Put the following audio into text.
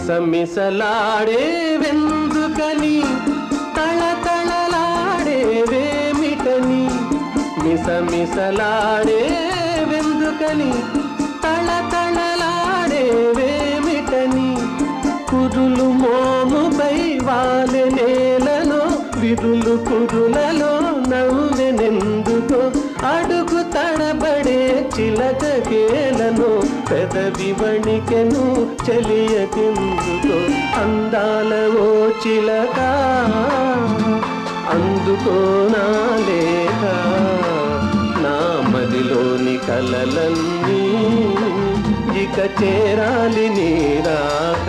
మిసమిసలాడే వెందుకని తళతళలాడేవేమిటని మిసమిసలాడే వెందుకని తళతళలాడేవేమిటని కురులు మోముపై వాలె నేలలో విరులు కురులలో నవ్వెనెందుకో అడుగు తడబడే చిలకకేలను పెదవి వణికెను చెలియకెందుకో అందాల ఓ చిలక అందుకో నా లేఖ నా మదిలోని కలలన్నీ ఇక చేరాలి నీ రాక